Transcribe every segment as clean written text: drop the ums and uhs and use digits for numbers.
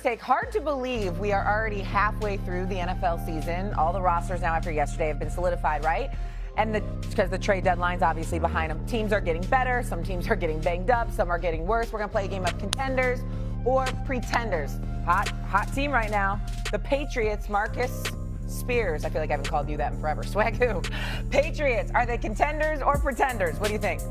Take. Hard to believe we are already halfway through the NFL season. All the rosters now after yesterday have been solidified, right? And because the trade deadline's obviously behind them. Teams are getting better. Some teams are getting banged up. Some are getting worse. We're going to play a game of contenders or pretenders. Hot team right now. The Patriots, Marcus Spears. I feel like I haven't called you that in forever. Swagoo. Patriots, are they contenders or pretenders? What do you think?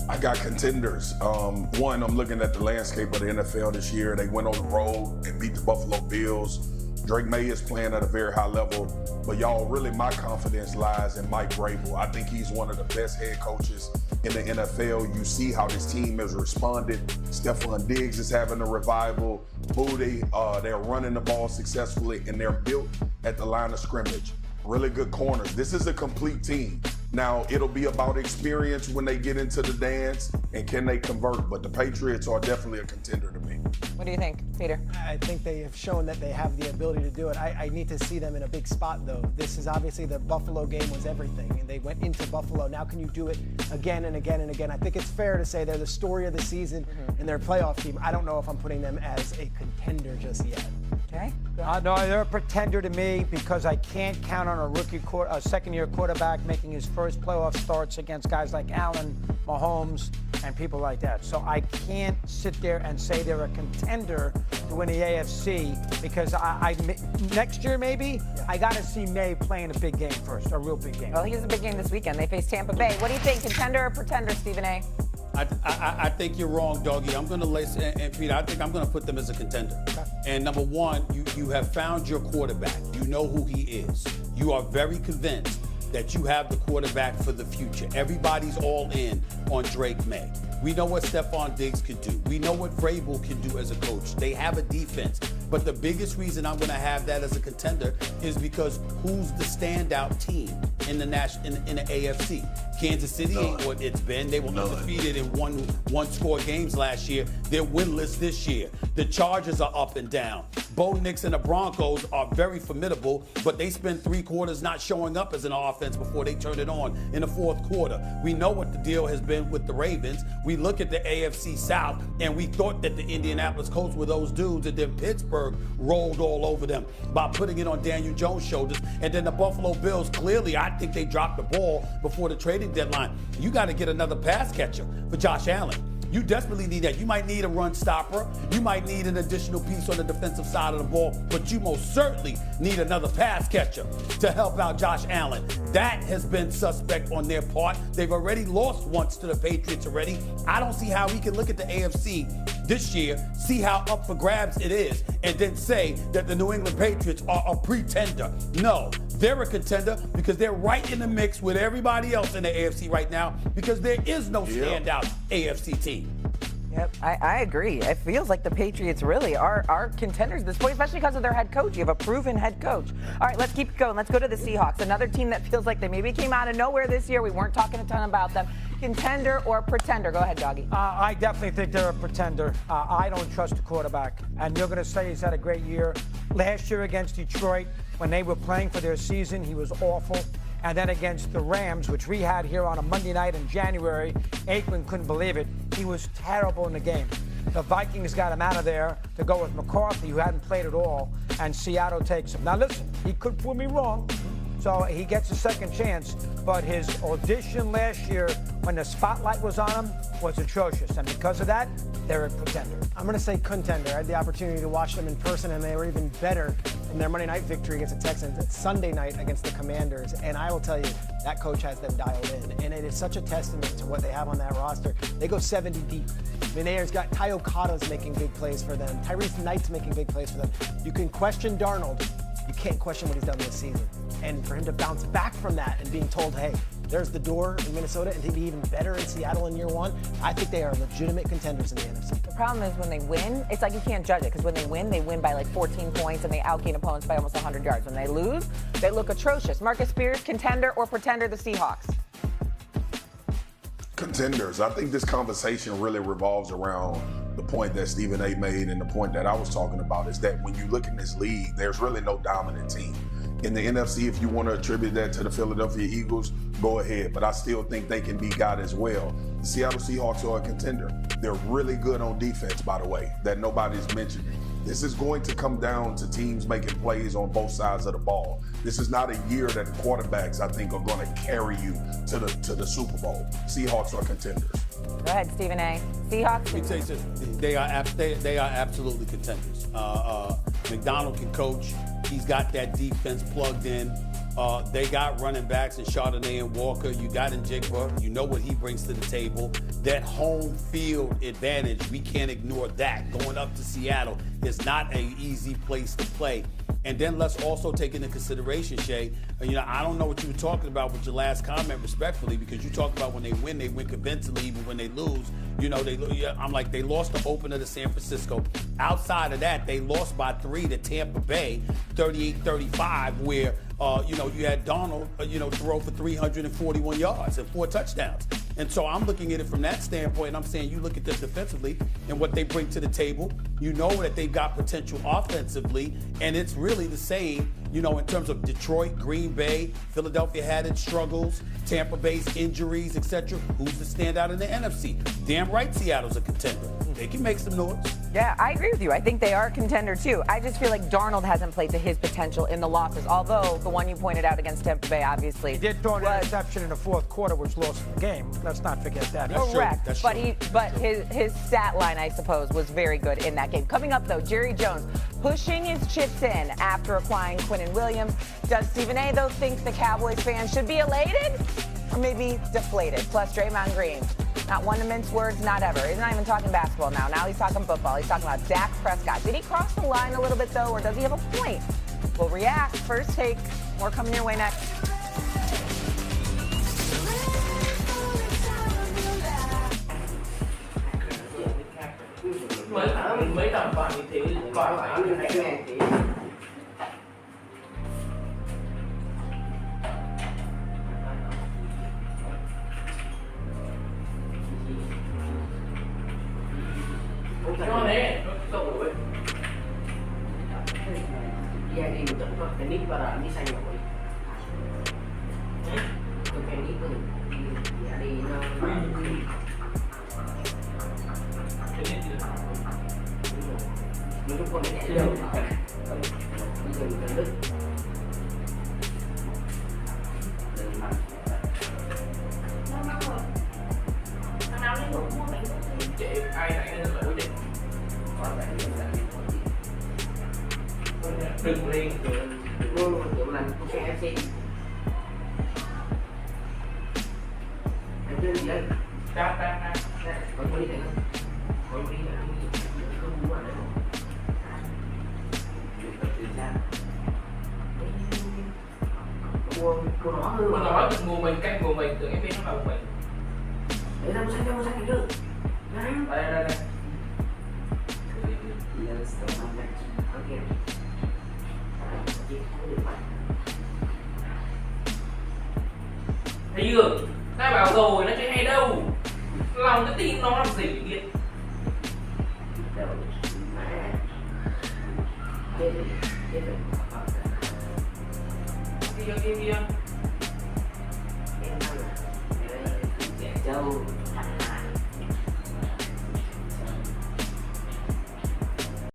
I got contenders. One, I'm looking at the landscape of the NFL this year. They went on the road and beat the Buffalo Bills. Drake May is playing at a very high level. But y'all, really my confidence lies in Mike Vrabel. I think he's one of the best head coaches in the NFL. You see how this team has responded. Stephon Diggs is having a revival. Booty, they're running the ball successfully, and they're built at the line of scrimmage. Really good corners. This is a complete team. Now, it'll be about experience when they get into the dance and can they convert, but the Patriots are definitely a contender to me. What do you think, Peter? I think they have shown that they have the ability to do it. I need to see them in a big spot, though. This is obviously the Buffalo game was everything, and they went into Buffalo. Now can you do it again and again and again? I think it's fair to say they're the story of the season and their playoff team. I don't know if I'm putting them as a contender just yet. Okay. No, they're a pretender to me because I can't count on a second-year quarterback making his first playoff starts against guys like Allen, Mahomes, and people like that. So I can't sit there and say they're a contender to win the AFC because next year maybe, I got to see May playing a big game first, a real big game. Well, he has a big game this weekend. They face Tampa Bay. What do you think, contender or pretender, Stephen A? I think you're wrong, Doggy. I'm going to lay, and Peter, I think I'm going to put them as a contender. Okay. And number one, you have found your quarterback. You know who he is. You are very convinced that you have the quarterback for the future. Everybody's all in on Drake May. We know what Stephon Diggs can do. We know what Vrabel can do as a coach. They have a defense. But the biggest reason I'm going to have that as a contender is because who's the standout team in the AFC? Kansas City ain't what it's been. They were undefeated in one-score games last year. They're winless this year. The Chargers are up and down. Bo Nix and the Broncos are very formidable, but they spend 3 quarters not showing up as an offense before they turn it on in the 4th quarter. We know what the deal has been with the Ravens. We look at the AFC South, and we thought that the Indianapolis Colts were those dudes, and then Pittsburgh rolled all over them by putting it on Daniel Jones' shoulders. And then the Buffalo Bills, clearly, I think they dropped the ball before the trading deadline. You got to get another pass catcher for Josh Allen. You desperately need that. You might need a run stopper. You might need an additional piece on the defensive side of the ball, but you most certainly need another pass catcher to help out Josh Allen. That has been suspect on their part. They've already lost once to the Patriots already. I don't see how we can look at the AFC this year, see how up for grabs it is, and then say that the New England Patriots are a pretender. No, they're a contender because they're right in the mix with everybody else in the AFC right now because there is no standout AFC team. Yep, I agree. It feels like the Patriots really are contenders at this point, especially because of their head coach. You have a proven head coach. All right, let's keep going. Let's go to the Seahawks, another team that feels like they maybe came out of nowhere this year. We weren't talking a ton about them. Contender or pretender? Go ahead, Doggy. I definitely think they're a pretender. I don't trust the quarterback. And you're going to say he's had a great year. Last year against Detroit, when they were playing for their season, he was awful. And then against the Rams, which we had here on a Monday night in January, Aikman couldn't believe it. He was terrible in the game. The Vikings got him out of there to go with McCarthy, who hadn't played at all, and Seattle takes him. Now listen, he could prove me wrong, so he gets a second chance, but his audition last year when the spotlight was on him was atrocious, and because of that, they're a pretender. I'm going to say contender. I had the opportunity to watch them in person, and they were even better in their Monday night victory against the Texans. It's Sunday night against the Commanders, and I will tell you, that coach has them dialed in, and it is such a testament to what they have on that roster. They go 70 deep. I mean, they've got Ty Okada's making big plays for them. Tyrese Knight's making big plays for them. You can question Darnold. You can't question what he's done this season. And for him to bounce back from that and being told, hey, there's the door in Minnesota, and to be even better in Seattle in year 1, I think they are legitimate contenders in the NFC. The problem is when they win, it's like you can't judge it because when they win by like 14 points and they outgain opponents by almost 100 yards. When they lose, they look atrocious. Marcus Spears, contender or pretender, the Seahawks? Contenders. I think this conversation really revolves around the point that Stephen A. made and the point that I was talking about is that when you look in this league, there's really no dominant team. In the NFC, if you want to attribute that to the Philadelphia Eagles, go ahead. But I still think they can be got as well. The Seattle Seahawks are a contender. They're really good on defense, by the way, that nobody's mentioning. This is going to come down to teams making plays on both sides of the ball. This is not a year that quarterbacks, I think, are going to carry you to the Super Bowl. Seahawks are contenders. Go ahead, Stephen A. Seahawks. Let me tell you something. They are absolutely contenders. McDonald can coach. He's got that defense plugged in. They got running backs in Chardonnay and Walker. You got Njigba. You know what he brings to the table. That home field advantage, we can't ignore that. Going up to Seattle is not an easy place to play. And then let's also take into consideration, Shay, I don't know what you were talking about with your last comment, respectfully, because you talk about when they win convincingly, even when they lose, I'm like, they lost the opener to San Francisco. Outside of that, they lost by 3 to Tampa Bay, 38-35, where, you had Donald, throw for 341 yards and 4 touchdowns. And so I'm looking at it from that standpoint, and I'm saying you look at them defensively and what they bring to the table. You know that they've got potential offensively, and it's really the same, in terms of Detroit, Green Bay, Philadelphia had its struggles, Tampa Bay's injuries, etc. Who's the standout in the NFC? Damn right Seattle's a contender. They can make some noise. Yeah, I agree with you. I think they are a contender, too. I just feel like Darnold hasn't played to his potential in the losses, although the one you pointed out against Tampa Bay, obviously. He did throw an interception in the fourth quarter, which lost the game. Let's not forget that. That's correct. That's but true. His stat line, I suppose, was very good in that game. Coming up, though, Jerry Jones pushing his chips in after acquiring Quinnen Williams. Does Stephen A, though, think the Cowboys fans should be elated or maybe deflated? Plus, Draymond Green. Not one to mince words, not ever. He's not even talking basketball now. Now he's talking football. He's talking about Dak Prescott. Did he cross the line a little bit, though, or does he have a point? We'll react. First take. More coming your way next. Mấy đồng bọn thì còn phải như thế này thì jadi untuk teknik para ini saya boleh. Untuk teknik pun jadi Mình còn nhẹ đâu bây giờ mình cần đức thằng nào đi ngủ mua mình chị ai nãy nó lỗi đi còn lại đừng liền đừng làm ok FC anh chơi gì đây ra còn có đi này không còn đi là không mua này không của nó hư mà nói mua mình canh của mình từ em biết nó vào mình để làm sao cái được đây thấy chưa ta bảo rồi nó chơi hay đâu lòng cái tim nó làm gì vậy kia